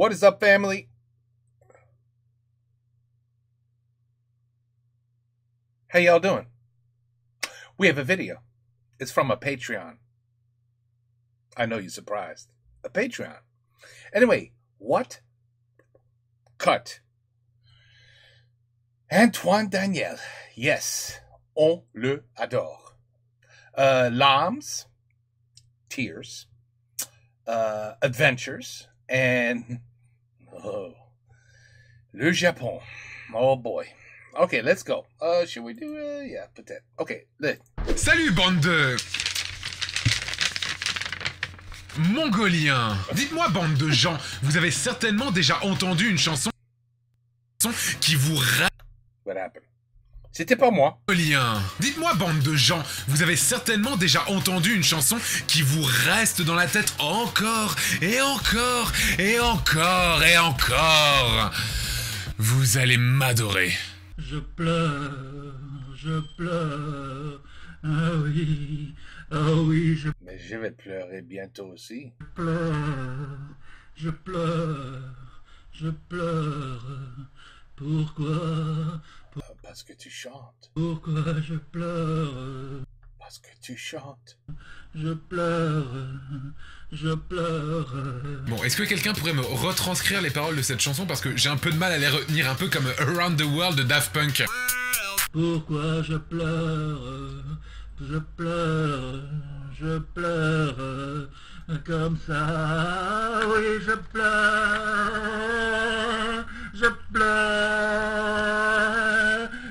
What is up, family? How y'all doing? We have a video. It's from a Patreon. I know you're surprised. A Patreon. Anyway, what? Cut. Antoine Daniel. Yes, on le adore. Larmes, tears, adventures, and le Japon. Oh boy. Okay, let's go. Should we do it? Yeah, peut-être. Okay, let's. Salut bande de... Mongoliens. Dites-moi bande de gens, vous avez certainement déjà entendu une chanson qui vous What happened? C'était pas moi. Mongoliens. Dites-moi bande de gens, vous avez certainement déjà entendu une chanson qui vous reste dans la tête encore et encore et encore et encore. Vous allez m'adorer. Je pleure, ah oui, Mais je vais pleurer bientôt aussi. je pleure, pourquoi Parce que tu chantes. Pourquoi je pleure Parce que tu chantes. Je pleure. Bon, est-ce que quelqu'un pourrait me retranscrire les paroles de cette chanson parce que j'ai un peu de mal à les retenir, un peu comme Around the World de Daft Punk. Pourquoi je pleure comme ça. Oui, je pleure.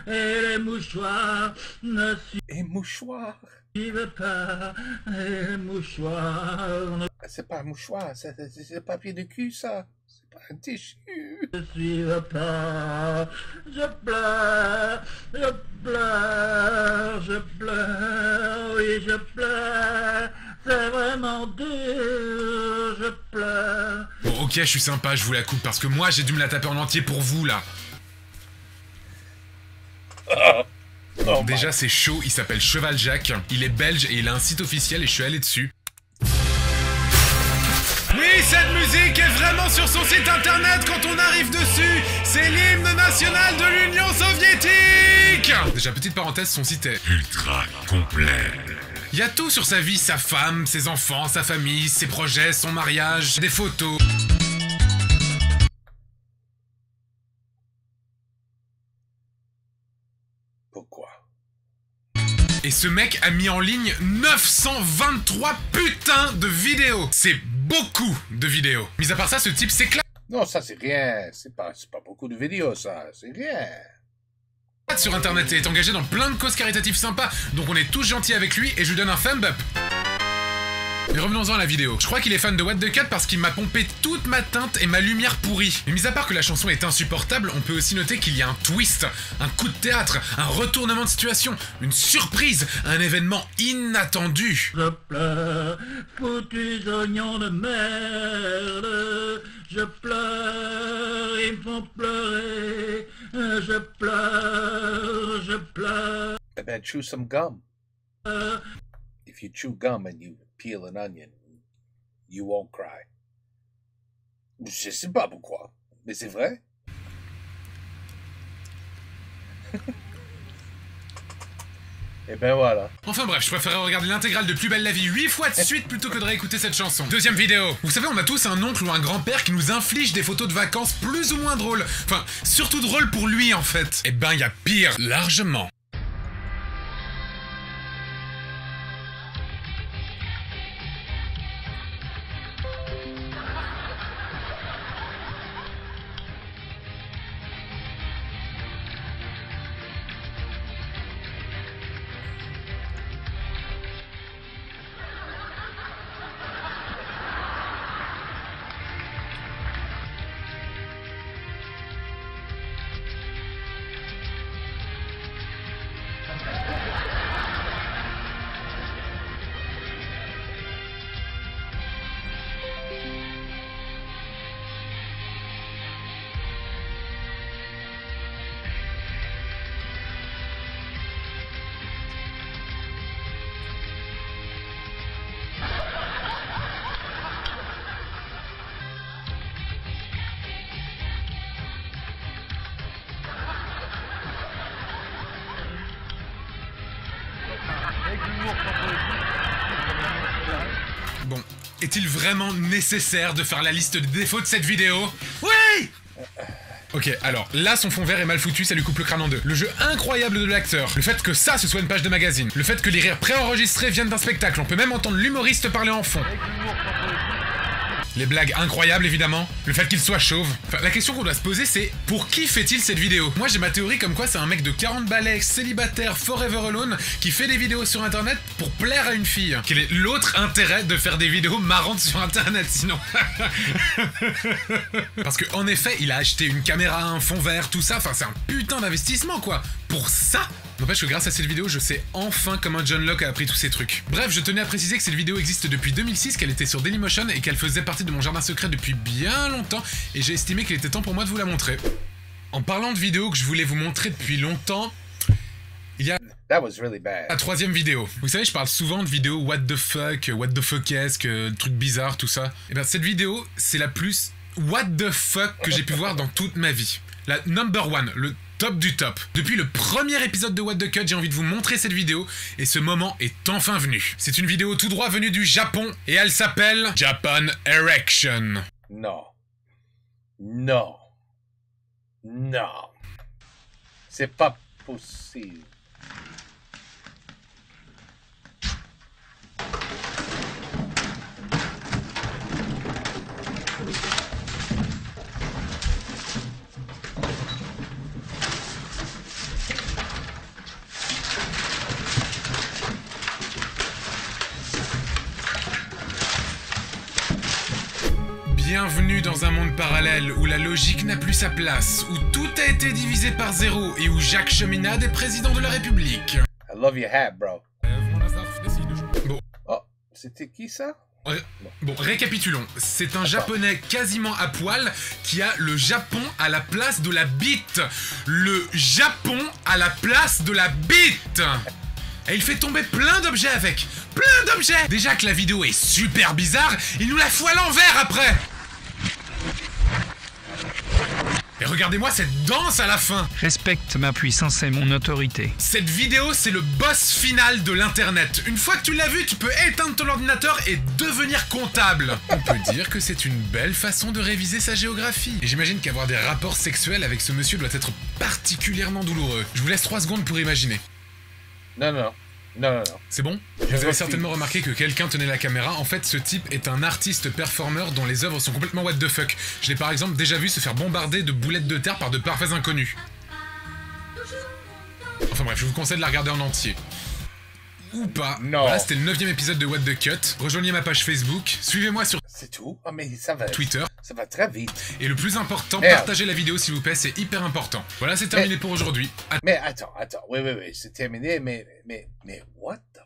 Et les mouchoirs ne Et mouchoir. suivent pas. Et les mouchoirs ne C'est pas un mouchoir, c'est papier de cul, ça. C'est pas un tissu. suivent pas. Je pleure. Oui, je pleure. C'est vraiment dur. Je pleure. Bon, ok, je suis sympa, je vous la coupe parce que moi j'ai dû me la taper en entier pour vous là. Oh, Déjà c'est chaud, il s'appelle Cheval Jacques, il est belge et il a un site officiel et je suis allé dessus. Oui, cette musique est vraiment sur son site internet quand on arrive dessus. C'est l'hymne national de l'Union soviétique. Déjà, petite parenthèse, son site est ultra complet. Il y a tout sur sa vie, sa femme, ses enfants, sa famille, ses projets, son mariage, des photos. Pourquoi? Et ce mec a mis en ligne 923 putains de vidéos. C'est beaucoup de vidéos. Mis à part ça, ce type s'éclate Non, ça c'est rien. C'est pas beaucoup de vidéos, ça. C'est rien. sur internet et est engagé dans plein de causes caritatives sympas. Donc on est tous gentils avec lui et je lui donne un thumb up. Mais revenons-en à la vidéo. Je crois qu'il est fan de What the Cut parce qu'il m'a pompé toute ma teinte et ma lumière pourrie. Mais mis à part que la chanson est insupportable, on peut aussi noter qu'il y a un twist, un coup de théâtre, un retournement de situation, une surprise, un événement inattendu. Je pleure, foutus oignons de merde. Je pleure, ils me font pleurer. Je pleure. Eh ben, chew some gum. If you chew gum and you peel an onion, you won't cry. Je sais pas pourquoi, mais c'est vrai. Et ben voilà. Enfin bref, je préférais regarder l'intégrale de Plus belle la vie 8 fois de suite plutôt que de réécouter cette chanson. Deuxième vidéo. Vous savez, on a tous un oncle ou un grand-père qui nous inflige des photos de vacances plus ou moins drôles. Enfin, surtout drôles pour lui en fait. Eh ben, il y a pire, largement. Bon, est-il vraiment nécessaire de faire la liste des défauts de cette vidéo? Oui! Ok, alors, là, son fond vert est mal foutu, ça lui coupe le crâne en deux. Le jeu incroyable de l'acteur. Le fait que ça, ce soit une page de magazine. Le fait que les rires préenregistrés viennent d'un spectacle. On peut même entendre l'humoriste parler en fond. Les blagues incroyables, évidemment. Le fait qu'il soit chauve. Enfin, la question qu'on doit se poser, c'est pour qui fait-il cette vidéo? Moi, j'ai ma théorie comme quoi c'est un mec de 40 balais, célibataire, forever alone, qui fait des vidéos sur Internet pour plaire à une fille. Quel est l'autre intérêt de faire des vidéos marrantes sur Internet, sinon? Parce que, en effet, il a acheté une caméra, un fond vert, tout ça. Enfin, c'est un putain d'investissement, quoi. Pour ça? N'empêche que grâce à cette vidéo, je sais enfin comment John Locke a appris tous ces trucs. Bref, je tenais à préciser que cette vidéo existe depuis 2006, qu'elle était sur Dailymotion et qu'elle faisait partie de mon jardin secret depuis bien longtemps, et j'ai estimé qu'il était temps pour moi de vous la montrer. En parlant de vidéos que je voulais vous montrer depuis longtemps, il y a That was really bad. la troisième vidéo. Vous savez, je parle souvent de vidéos what the fuck-esque, trucs bizarres, tout ça. Et bien cette vidéo, c'est la plus what the fuck que j'ai pu voir dans toute ma vie. La number one, le top du top. Depuis le premier épisode de What the Cut, j'ai envie de vous montrer cette vidéo, et ce moment est enfin venu. C'est une vidéo tout droit venue du Japon, et elle s'appelle Japan Erection. Non. Non. Non. C'est pas possible. Bienvenue dans un monde parallèle où la logique n'a plus sa place, où tout a été divisé par zéro et où Jacques Cheminade est président de la République. I love your hat, bro. Bon, Oh, c'était qui ça? bon, récapitulons. C'est un japonais quasiment à poil qui a le Japon à la place de la bite. Le Japon à la place de la bite. Et il fait tomber plein d'objets avec. Plein d'objets. Déjà que la vidéo est super bizarre, il nous la fout à l'envers après. Et regardez-moi cette danse à la fin. Respecte ma puissance et mon autorité. Cette vidéo, c'est le boss final de l'internet. Une fois que tu l'as vu, tu peux éteindre ton ordinateur et devenir comptable. On peut dire que c'est une belle façon de réviser sa géographie. Et j'imagine qu'avoir des rapports sexuels avec ce monsieur doit être particulièrement douloureux. Je vous laisse 3 secondes pour imaginer. Non, non, non. Non, non, non. C'est bon? Vous avez certainement remarqué que quelqu'un tenait la caméra. En fait, ce type est un artiste-performeur dont les œuvres sont complètement what the fuck. Je l'ai par exemple déjà vu se faire bombarder de boulettes de terre par de parfaits inconnus. Enfin bref, je vous conseille de la regarder en entier. Ou pas. Non. Voilà, c'était le 9e épisode de What the Cut. Rejoignez ma page Facebook, suivez-moi sur C'est tout? Ah, mais ça va. Twitter. Ça va très vite. Et le plus important, Merde. partagez la vidéo s'il vous plaît, c'est hyper important. Voilà, c'est terminé pour aujourd'hui. Mais attends. Oui, c'est terminé, mais, what the...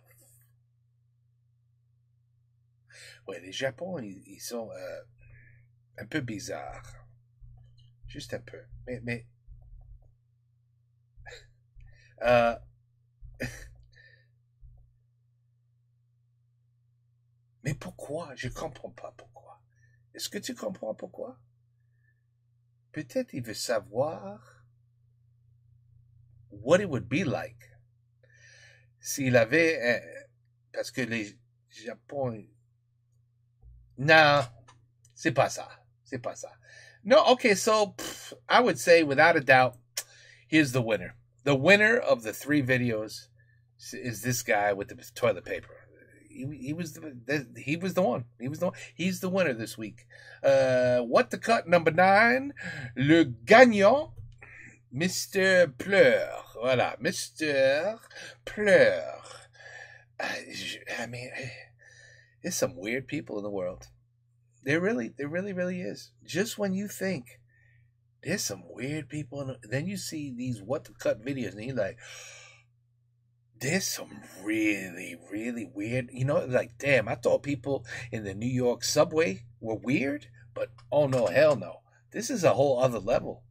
Ouais, les Japon, ils sont un peu bizarres. Juste un peu. Mais... Mais pourquoi? Je comprends pas pourquoi. Est-ce que tu comprends pourquoi? Peut-être il veut savoir what it would be like s'il avait parce que les Japon... Non, c'est pas ça. C'est pas ça. No, okay, so I would say without a doubt, here's the winner. The winner of the 3 videos is this guy with the toilet paper. He was the one. He's the winner this week. What the Cut number 9, le gagnant, Mr. Pleur. Voilà, Mr. Pleur. I mean, there's some weird people in the world. There really is. Just when you think there's some weird people, then you see these What the Cut videos, and you're like, there's some really, really weird, like, damn, I thought people in the New York subway were weird, but oh no, hell no. This is a whole other level.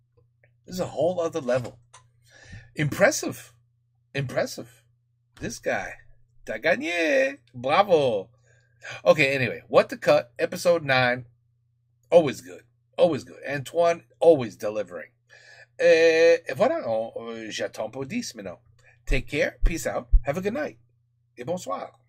Impressive. This guy. T'as gagné. Bravo. Okay, anyway, What the Cut, episode 9. Always good. Antoine, always delivering. Et voilà, j'attends pour 10 maintenant. Take care, peace out, have a good night. et bonsoir.